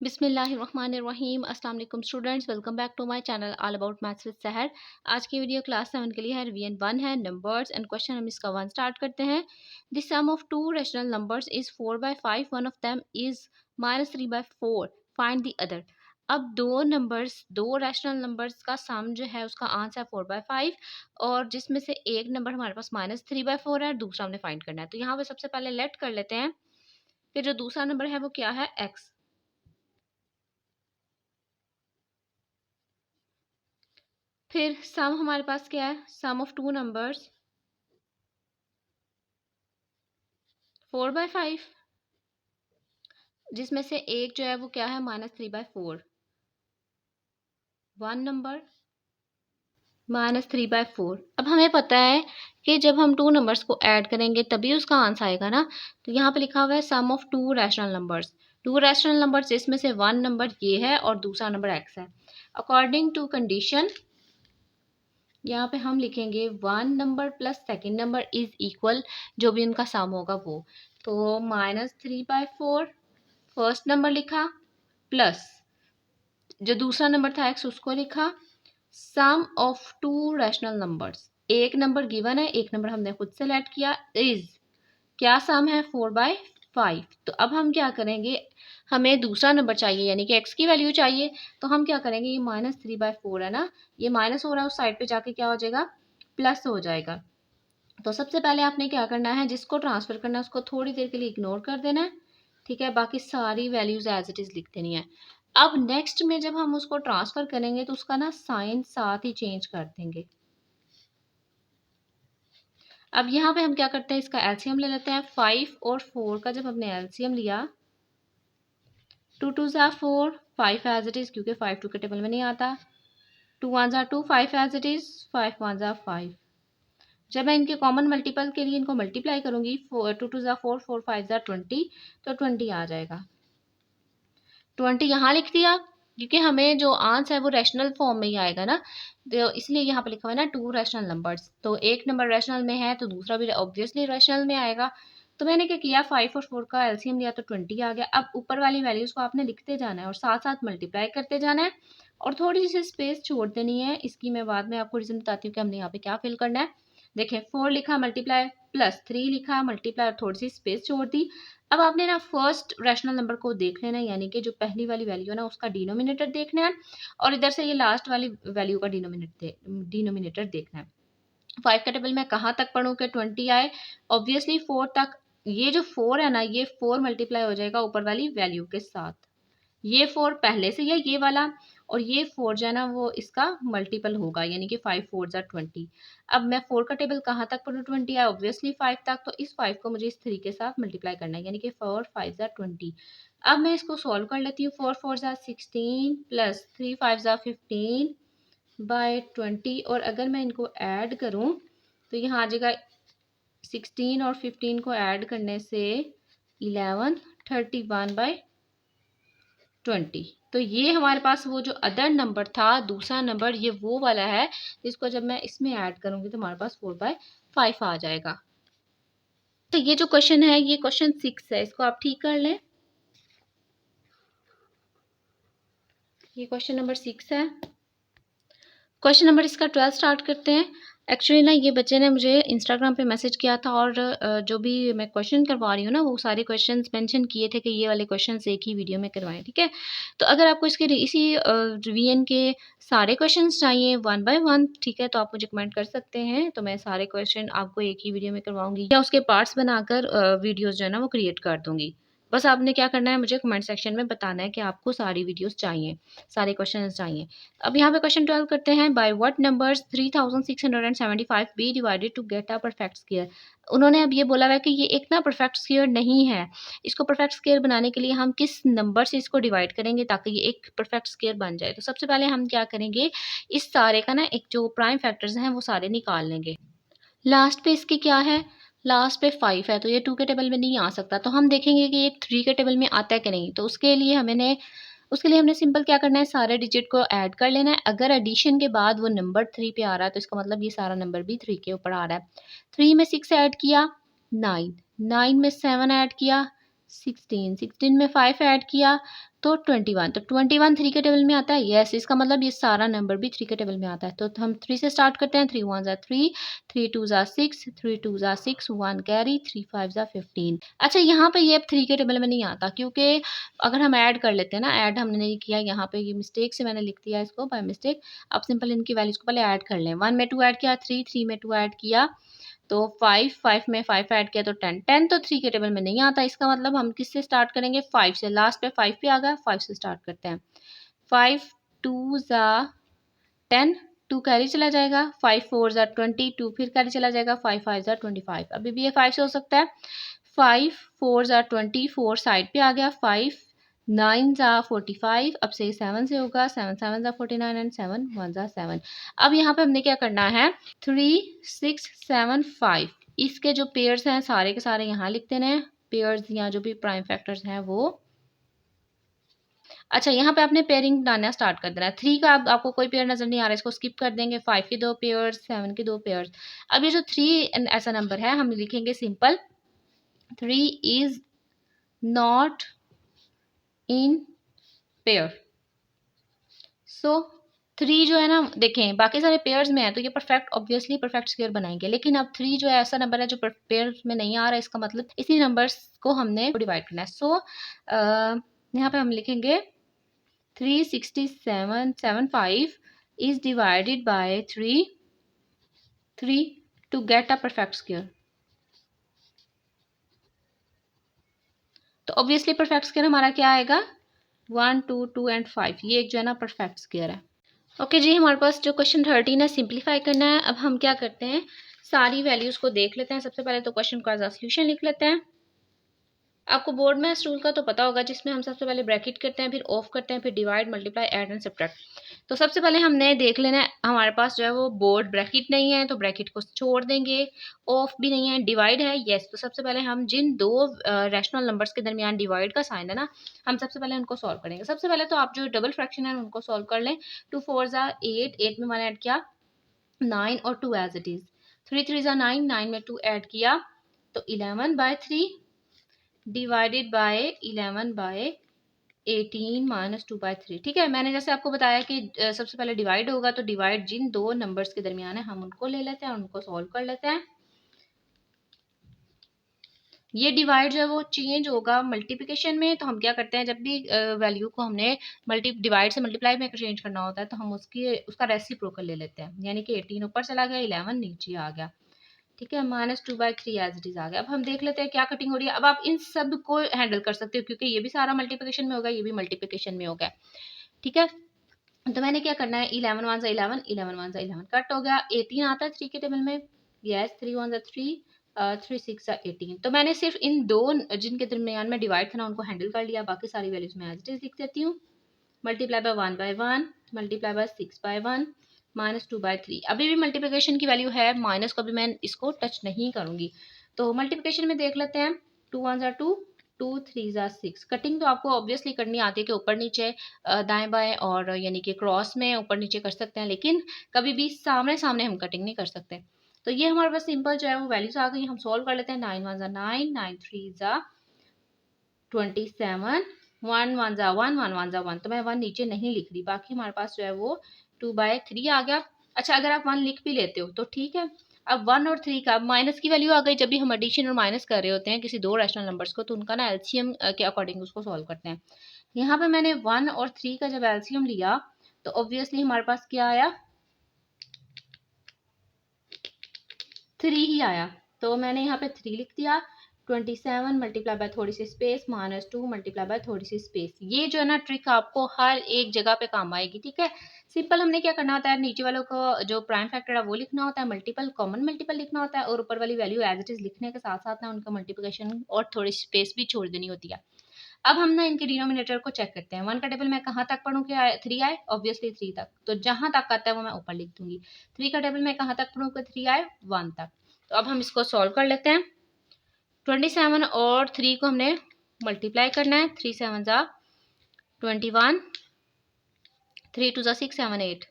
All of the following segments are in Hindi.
बिस्मिल्लाहिर्रहमानिर्रहीम। अस्सलाम वालेकुम students, welcome back to my channel all about maths with Sahar. आज की वीडियो क्लास 7 के लिए है, रिवीजन 1 है, नंबर्स एंड क्वेश्चन। हम इसका 1 स्टार्ट करते हैं। The sum of two rational numbers is 4/5, one of them is -3/4, find the other. अब दो रैशनल नंबर्स का सम जो है उसका आंसर है 4/5, और जिसमें से एक नंबर हमारे पास -3/4 है और दूसरा हमने फाइंड करना है। तो यहाँ पे सबसे पहले लेट कर लेते हैं कि जो दूसरा नंबर है वो क्या है, x। फिर सम हमारे पास क्या है, सम ऑफ टू नंबर्स 4/5, जिसमें से एक जो है वो क्या है, -3/4। One number -3/4। अब हमें पता है कि जब हम टू नंबर्स को ऐड करेंगे तभी उसका आंसर आएगा ना। तो यहाँ पे लिखा हुआ है sum of two rational numbers. Two rational numbers जिसमें से वन नंबर ये है और दूसरा नंबर x है। अकॉर्डिंग टू कंडीशन यहाँ पे हम लिखेंगे one number plus second number is equal, जो भी उनका सम होगा वो। तो -3/4 फर्स्ट नंबर लिखा, प्लस जो दूसरा नंबर था x उसको लिखा। सम ऑफ टू रैशनल नंबर्स, एक नंबर गिवन है, एक नंबर हमने खुद से लेट किया, इज क्या सम है 4/5। तो अब हम क्या करेंगे, हमें दूसरा नंबर चाहिए यानी कि x की वैल्यू चाहिए। तो हम क्या करेंगे, ये -3/4 है ना, ये माइनस हो रहा है, उस साइड पे जाके क्या हो जाएगा, प्लस हो जाएगा। तो सबसे पहले आपने क्या करना है, जिसको ट्रांसफर करना है उसको थोड़ी देर के लिए इग्नोर कर देना है, ठीक है। बाकी सारी वैल्यूज एज इट इज लिख देनी है। अब नेक्स्ट में जब हम उसको ट्रांसफर करेंगे तो उसका ना साइन साथ ही चेंज कर देंगे। अब यहाँ पे हम क्या करते हैं, इसका एलसीएम ले लेते हैं। 5 और 4 का जब हमने एलसीएम लिया, 2 2 ज़ा 4, 5 एज इट इज, क्योंकि 5 2 के टेबल में नहीं आता। 2 1 ज़ा 2, 5 एज इट इज, 5 1 ज़ा 5। जब मैं इनके कॉमन मल्टीपल के लिए इनको मल्टीप्लाई करूंगी, 2 2 ज़ा 4, 4 5 ज़ा 20, तो 20 आ जाएगा। 20 यहाँ लिख दिया, क्योंकि हमें जो आंसर है वो रैशनल फॉर्म में ही आएगा ना, तो इसलिए यहाँ पे लिखा हुआ है ना टू रैशनल नंबर्स। तो एक नंबर रैशनल में है तो दूसरा भी ऑब्वियसली रैशनल में आएगा। तो मैंने क्या किया, 5 और 4 का एलसीएम लिया तो 20 आ गया। अब ऊपर वाली वैल्यूज को आपने लिखते जाना है और साथ साथ मल्टीप्लाई करते जाना है, और थोड़ी सी स्पेस छोड़ देनी है। इसकी मैं बाद में आपको रीजन बताती हूँ कि हमने यहाँ पे क्या फिल करना है। देखें, 4 लिखा मल्टीप्लाई, प्लस 3 लिखा मल्टीप्लाई, और थोड़ी सी स्पेस छोड़ दी। अब आपने ना फर्स्ट रैशनल नंबर को देख लेना है, यानी कि जो पहली वाली वैल्यू है ना उसका डिनोमिनेटर देखना है, और इधर से ये लास्ट वाली वैल्यू का डिनोमिनेटर देखना है। 5 का टेबल मैं कहाँ तक पढ़ूँ कि 20 आए, ऑब्वियसली 4 तक। ये जो 4 है ना, ये 4 मल्टीप्लाई हो जाएगा ऊपर वाली वैल्यू के साथ। ये 4 पहले से है ये वाला, और ये 4 जो है ना वो इसका मल्टीपल होगा, यानी कि 5 4 ज़ा 20। अब मैं 4 का टेबल कहाँ तक पढ़ूँ, 20 है ऑब्वियसली 5 तक, तो इस 5 को मुझे इस 3 के साथ मल्टीप्लाई करना है, यानी कि 4 5 ज़ा 20। अब मैं इसको सॉल्व कर लेती हूँ। 4 4 ज़ा 16, प्लस 3 5 ज़ा 15 बाय 20, और अगर मैं इनको ऐड करूँ तो यहाँ आ जाएगा 16 और 15 को ऐड करने से 11 31/20। तो ये हमारे पास वो जो अदर नंबर था, दूसरा नंबर, ये वो वाला है जिसको जब मैं इसमें ऐड करूंगी तो हमारे पास 4/5 आ जाएगा। तो ये जो क्वेश्चन है ये क्वेश्चन 6 है, इसको आप ठीक कर लें। ये क्वेश्चन नंबर 6 है। क्वेश्चन नंबर इसका 12 स्टार्ट करते हैं। एक्चुअली ना ये बच्चे ने मुझे इंस्टाग्राम पे मैसेज किया था, और जो भी मैं क्वेश्चन करवा रही हूँ ना वो सारे क्वेश्चंस मेंशन किए थे कि ये वाले क्वेश्चंस एक ही वीडियो में करवाएं, ठीक है। तो अगर आपको इसके इसी रिवीजन के सारे क्वेश्चंस चाहिए 1 बाय 1, ठीक है, तो आप मुझे कमेंट कर सकते हैं। तो मैं सारे क्वेश्चन आपको एक ही वीडियो में करवाऊंगी, या उसके पार्ट्स बनाकर वीडियोज़ जो है ना वो क्रिएट कर दूँगी। बस आपने क्या करना है, मुझे कमेंट सेक्शन में बताना है कि आपको सारी वीडियोस चाहिए, सारे क्वेश्चन चाहिए। अब यहाँ पे क्वेश्चन 12 करते हैं। By what numbers 3675 be divided to get a perfect square. उन्होंने अब ये बोला हुआ है कि ये एक ना परफेक्ट स्क्वायर नहीं है। इसको परफेक्ट स्क्वायर बनाने के लिए हम किस नंबर से इसको डिवाइड करेंगे ताकि ये एक परफेक्ट स्क्वायर बन जाए। तो सबसे पहले हम क्या करेंगे, इस सारे का ना एक जो प्राइम फैक्टर्स हैं वो सारे निकाल लेंगे। लास्ट पे इसकी क्या है, लास्ट पे 5 है, तो ये 2 के टेबल में नहीं आ सकता। तो हम देखेंगे कि ये 3 के टेबल में आता है कि नहीं। तो उसके लिए हमने सिंपल क्या करना है, सारे डिजिट को ऐड कर लेना है। अगर एडिशन के बाद वो नंबर 3 पे आ रहा है तो इसका मतलब ये सारा नंबर भी 3 के ऊपर आ रहा है। 3 में 6 ऐड किया 9, 9 में 7 ऐड किया 16 में 5 ऐड किया तो 21, तो 21 3 के टेबल में आता है। यस, इसका मतलब ये सारा नंबर भी 3 के टेबल में आता है। तो हम 3 से स्टार्ट करते हैं। 3 1 ज़ा 3, 3 2 ज़ा 6, 3 2 ज़ा 6, 1 कैरी, 3 5 ज़ा 15। अच्छा, यहाँ पे ये अब 3 के टेबल में नहीं आता, क्योंकि अगर हम ऐड कर लेते हैं ना, ऐड हमने नहीं किया यहाँ पे, ये मिस्टेक से मैंने लिख दिया इसको, बाय मिस्टेक। आप सिंपल इनकी वैल्यूज़ को पहले ऐड कर लें। 1 में 2 ऐड किया, 3 में 2 ऐड किया तो 5 में 5 ऐड किया तो 10 तो 3 के टेबल में नहीं आता। इसका मतलब हम किससे स्टार्ट करेंगे? 5 से। लास्ट पे 5 पे आ गया, 5 से स्टार्ट करते हैं। 5 2 ज़ा 10, 2 कैरी चला जाएगा। 5 4 ज़ा 20, 2 फिर कैरी चला जाएगा। 5 5 ज़ा 25, अभी भी ये 5 से हो सकता है। 5 4 ज़ा 24 साइड पे आ गया। 5 9 ज़ा 45, अब से 7 से होगा। 7 7 ज़ा 49 एंड 7 1 ज़ा 7। अब यहाँ पे हमने क्या करना है? 3 6 7 5, इसके जो पेयर्स हैं सारे के सारे यहाँ लिख देने हैं। पेयर्स या जो भी प्राइम फैक्टर्स हैं वो। अच्छा, यहाँ पे आपने पेयरिंग बनाना स्टार्ट कर देना है। 3 का आपको कोई पेयर नजर नहीं आ रहा है, इसको स्किप कर देंगे। 5 के 2 पेयर्स, 7 के 2 पेयर्स। अब ये जो 3 ऐसा नंबर है, हम लिखेंगे simple 3 is not in pair. So 3 जो है ना, देखें बाकी सारे पेयर्स में है तो ये परफेक्ट, ऑब्वियसली परफेक्ट स्क्वायर बनाएंगे, लेकिन अब 3 जो है ऐसा नंबर है जो पेयर्स में नहीं आ रहा है। इसका मतलब इसी नंबर्स को हमने डिवाइड करना है। सो यहाँ पे हम लिखेंगे 36775 is divided by 3 to get a perfect square। तो ऑब्वियसली परफेक्ट स्क्वायर हमारा क्या आएगा? 1 2 2 एंड 5, ये एक जो है ना परफेक्ट स्क्वायर है। ओके जी, हमारे पास जो क्वेश्चन 13 है सिंप्लीफाई करना है। अब हम क्या करते हैं, सारी वैल्यूज को देख लेते हैं। सबसे पहले तो क्वेश्चन का सॉल्यूशन लिख लेते हैं। आपको बोर्ड में रूल का तो पता होगा, जिसमें हम सबसे पहले ब्रैकेट करते हैं, फिर ऑफ करते हैं, फिर divide multiply add and subtract. तो सबसे पहले हमने देख लेना है, हमारे पास जो है वो बोर्ड ब्रैकेट नहीं है तो ब्रैकेट को छोड़ देंगे। ऑफ भी नहीं है, डिवाइड है यस। तो सबसे पहले हम जिन दो रैशनल नंबर्स के दरमियान डिवाइड का साइन है ना, हम सबसे पहले उनको सॉल्व करेंगे। सबसे पहले तो आप जो डबल फ्रैक्शन है उनको सॉल्व कर लें। 2 4 ज़ा 8, 8 में 1 ऐड किया, 9 और 2 एज इट इज। 3 3 ज़ा 9, 9 में 2 ऐड किया तो 11/3 डिवाइडेड बाय 11/18 माइनस 2/3। ठीक है, मैंने जैसे आपको बताया कि सबसे पहले डिवाइड होगा, तो डिवाइड जिन दो नंबर्स के दरमियान है हम उनको ले लेते हैं और उनको सॉल्व कर लेते हैं। ये डिवाइड जो है वो चेंज होगा मल्टीप्लिकेशन में। तो हम क्या करते हैं, जब भी वैल्यू को हमने डिवाइड से मल्टीप्लाई में चेंज करना होता है तो हम उसका रेसिप्रोकल ले लेते हैं। यानी कि 18 ऊपर चला गया, 11 नीचे आ गया। ठीक है, -2/3 एज इट इज आ गया। अब हम देख लेते हैं क्या कटिंग हो रही है। अब आप इन सब को हैंडल कर सकते हो, क्योंकि ये भी सारा मल्टीप्लिकेशन में होगा, ये भी मल्टीप्लिकेशन में होगा। ठीक है, तो मैंने क्या करना है, 11 1 11, 11 1 11 कट हो गया। 18 आता है 3 के टेबल में, यस। 3 1 3, 3 6 18। तो मैंने सिर्फ इन दो जिनके दरमियान में डिवाइड था ना उनको हैंडल कर लिया, बाकी सारी वैल्यूज में एज इट इज लिख देती हूँ। Multiply by 1/1, multiply by 6/1, -2/3। अभी भी मल्टीप्लिकेशन की वैल्यू है, माइनस को भी मैं इसको टच नहीं करूंगी। तो मल्टीप्लिकेशन में देख लेते हैं। 2 1 2, 2 3 6। कटिंग तो आपको ऑब्वियसली करनी आती है कि ऊपर नीचे दाएं बाएं और यानी कि क्रॉस में ऊपर नीचे कर सकते हैं, लेकिन कभी भी सामने सामने हम कटिंग नहीं कर सकते। तो ये हमारे पास सिंपल जो है वो वैल्यूज आ गई, हम सॉल्व कर लेते हैं। 9 1 9, 9 3 27, 1 1 1, 1 1 1। तो मैं 1 नीचे नहीं लिख रही, बाकी हमारे पास जो है वो 2/3 आ गया। अच्छा, अगर आप 1 लिख भी लेते हो तो ठीक है। अब 1 और 3 का माइनस की वैल्यू आ गई। जब भी हम एडिशन और माइनस कर रहे होते हैं किसी दो रैशनल नंबर्स को, तो उनका ना एलसीएम के अकॉर्डिंग उसको सॉल्व करते हैं। यहाँ पे मैंने 1 और 3 का जब एलसीएम लिया तो ऑब्वियसली हमारे पास क्या आया, 3 ही आया। तो मैंने यहाँ पे 3 लिख दिया। 27 मल्टीप्लाई बाय थोड़ी सी स्पेस, -2 मल्टीप्लाई बाय थोड़ी सी स्पेस। ये जो है ना ट्रिक आपको हर एक जगह पे काम आएगी। ठीक है, सिंपल हमने क्या करना होता है, नीचे वालों को जो प्राइम फैक्टर है वो लिखना होता है, मल्टीपल कॉमन मल्टीपल लिखना होता है, और ऊपर वाली वैल्यू एज इट इज लिखने के साथ साथ ना उनका मल्टीप्लिकेशन और थोड़ी स्पेस भी छोड़ देनी होती है। अब हम ना इनके डिनोमिनेटर को चेक करते हैं। 1 का टेबल मैं कहाँ तक पढ़ूँ कि 3 आए, ऑब्वियसली 3 तक। तो जहां तक आता है वो मैं ऊपर लिख दूंगी। 3 का टेबल मैं कहाँ तक पढ़ूँ कि 3 आए, 1 तक। तो अब हम इसको सॉल्व कर लेते हैं। 27 और 3 को हमने मल्टीप्लाई करना है। 3 7 ज़ा 21, 3 2 ज़ा 6 7 8,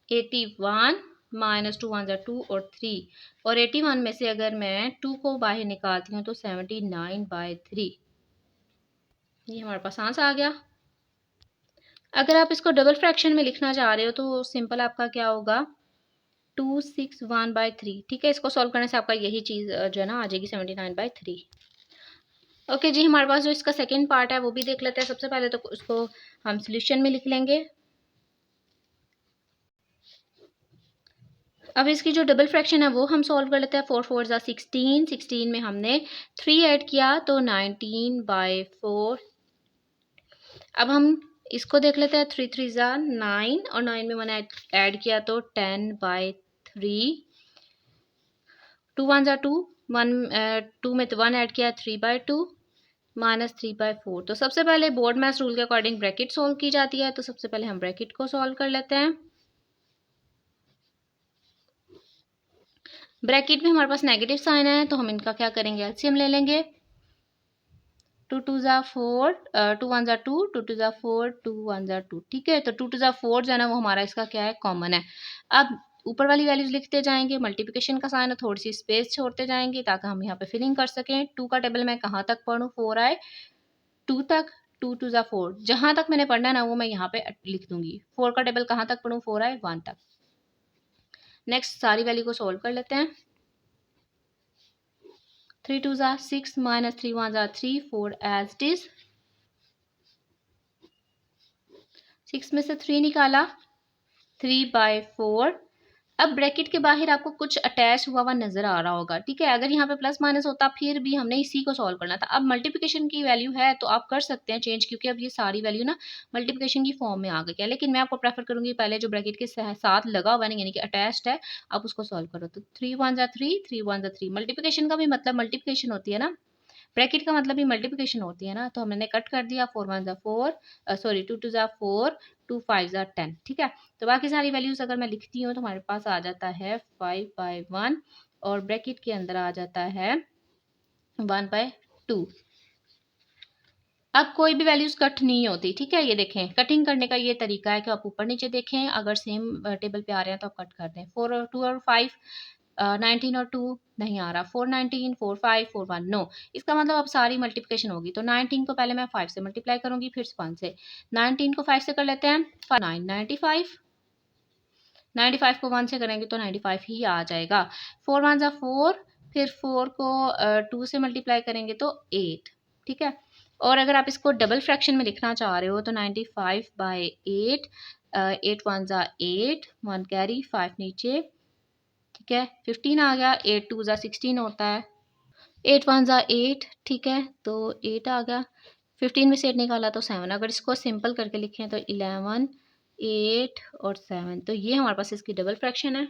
81 -2 1 ज़ा 2 और 3, और 81 में से अगर मैं 2 को बाहर निकालती हूँ तो 79/3। ये हमारे पास आंसर आ गया। अगर आप इसको डबल फ्रैक्शन में लिखना चाह रहे हो तो सिंपल आपका क्या होगा, 261/3। ठीक है, इसको सॉल्व करने से आपका यही चीज़ जो है ना आ जाएगी 79/3। ओके जी, हमारे पास जो इसका सेकेंड पार्ट है वो भी देख लेते हैं। सबसे पहले तो उसको हम सोल्यूशन में लिख लेंगे। अब इसकी जो डबल फ्रैक्शन है वो हम सॉल्व कर लेते हैं। 4 4 16, 16 में हमने 3 ऐड किया तो 19/4। अब हम इसको देख लेते हैं। 3 3 9 और 9 में मैंने ऐड किया तो 10/3। 2 1 2, 2 में तो 1 ऐड किया 3/2 -3/4। तो सबसे पहले बोर्ड मैथ्स रूल के अकॉर्डिंग ब्रैकेट सॉल्व की जाती है, तो सबसे पहले हम ब्रैकेट को सॉल्व कर लेते हैं। ब्रैकेट में हमारे पास नेगेटिव साइन है तो हम इनका क्या करेंगे, एलसीएम ले लेंगे। 2 2 4, 2 1 2, 2 2 4, 2 1 2। ठीक है, तो 2 2 4 जो है ना वो हमारा इसका क्या है, कॉमन है। अब ऊपर वाली वैल्यूज लिखते जाएंगे। मल्टीप्लिकेशन का साइन है, थोड़ी सी स्पेस छोड़ते जाएंगे ताकि हम यहाँ पे फिलिंग कर सकें। 2 का टेबल मैं कहाँ तक पढ़ूँ, 4 आए 2 तक। 2 2 4, जहां तक मैंने पढ़ना है ना वो मैं यहाँ पे लिख दूंगी। 4 का टेबल कहाँ तक पढ़ूँ, 4 आए 1 तक। नेक्स्ट सारी वैल्यू को सोल्व कर लेते हैं। 3 2 6 -3 1 3, 4 एज इट इज। 6 में से 3 निकाला, 3/4। अब ब्रैकेट के बाहर आपको कुछ अटैच हुआ हुआ नजर आ रहा होगा। ठीक है, अगर यहाँ पे प्लस माइनस होता फिर भी हमने इसी को सॉल्व करना था। अब मल्टीप्लिकेशन की वैल्यू है तो आप कर सकते हैं चेंज, क्योंकि अब ये सारी वैल्यू ना मल्टीप्लिकेशन की फॉर्म में आ गई है। लेकिन मैं आपको प्रेफर करूंगी पहले जो ब्रैकेट के साथ लगा हुआ है यानी कि अटैच्ड है, आप उसको सॉल्व करो। तो 3 1 3, 3 1 3। मल्टीप्लिकेशन का भी मतलब मल्टीप्लिकेशन होती है ना, ब्रैकेट का मतलब भी मल्टीप्लिकेशन होती है ना। तो हमने कट कर दिया। 4 1 4, सॉरी 2 2 4, 2 5 10। ठीक है, तो बाकी सारी वैल्यूज अगर मैं लिखती हूँ तो हमारे पास आ जाता है 5/1 और ब्रैकेट के अंदर आ जाता है 1/2। अब कोई भी वैल्यूज कट नहीं होती। ठीक है, ये देखें कटिंग करने का ये तरीका है कि आप ऊपर नीचे देखें, अगर सेम टेबल पे आ रहे हैं तो आप कट कर दें। 4 और 2 और 5, 19 और 2 नहीं आ रहा। 4 19, 4 5, 4 1 नो। इसका मतलब अब सारी मल्टीप्लिकेशन होगी। तो 19 को पहले मैं 5 से मल्टीप्लाई करूंगी, फिर 1 से। 19 को 5 से कर लेते हैं, 9 95। 95 को 1 से करेंगे तो 95 ही आ जाएगा। 4 1 4, फिर 4 को 2 से मल्टीप्लाई करेंगे तो 8। ठीक है, और अगर आप इसको डबल फ्रैक्शन में लिखना चाह रहे हो तो 95/8, 8 1 8, 1 कैरी 5 नीचे। ठीक है, 15 आ गया। 8 2 16 होता है, 8 1 8। ठीक है, तो 8 आ गया। 15 में से 8 निकाला तो 7। अगर इसको सिंपल करके लिखें तो 11, 8 और 7। तो ये हमारे पास इसकी डबल फ्रैक्शन है।